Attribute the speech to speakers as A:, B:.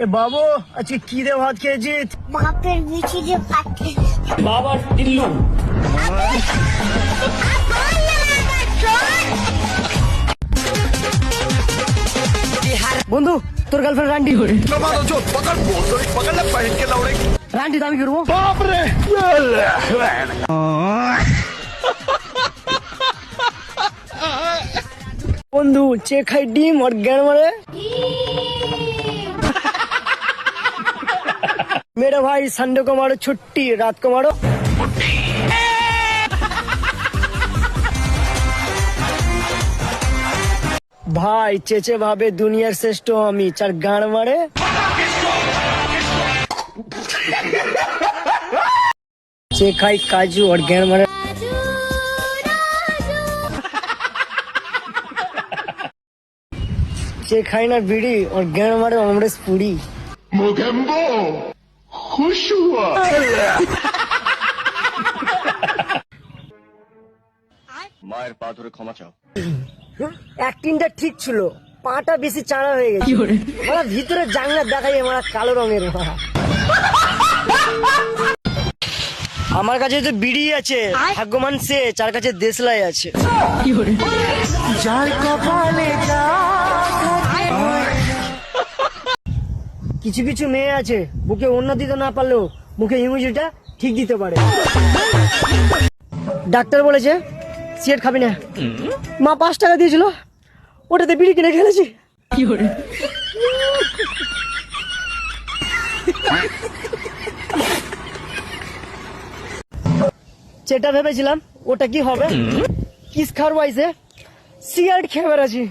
A: এ বাবু আজকে কি রে ভাত খেয়েছিস?
B: বাপের বিচি দিয়ে ভাত খেয়েছি।
C: বাবা টিল্লু
A: বন্ধু তোর গার্লফ্রেন্ড রান্ডি রান্ডি তো আমি করবো। বন্ধু চে খাই ডিম আর জ্ঞান মারে मेरा भाई संडे को मारो छुट्टी रात को मारो भाई চেচে ভাবে দুনিয়ার শ্রেষ্ঠ আমি চার গান মারে চে খাই কাজু আর জ্ঞান মারে চে খাই না বিড়ি আর জ্ঞান মারে অমরেশ পুরি
D: मोगेम्बो खुश हुआ
E: মায়ের পা ধরে ক্ষমা চাও।
A: অ্যাক্টিংটা ঠিক ছিল, পাটা বেশি চাড়া হয়ে গেছে। ওরা ভিতরে জানলা দেখাই আমার কালো রঙের। আমার কাছে তো বিড়ি আছে, ভাগ্যবান সে যার কাছে দেশলাই আছে। যার কপালে কিছু কিছু মেয়ে আছে বুকে অন্য দিতে না পারলেও মুখে ইমোজিটা ঠিক দিতে পারে। ডাক্তার বলেছে সিগারেট খাবি না, মা 5 টাকা দিয়েছিল ওটাতে বিড়ি কিনে খেলেছি। যেটা ভেবেছিলাম ওটা কি হবে, কিস খাওয়ার বয়সে সিগারেট খেয়ে বেড়াচ্ছি।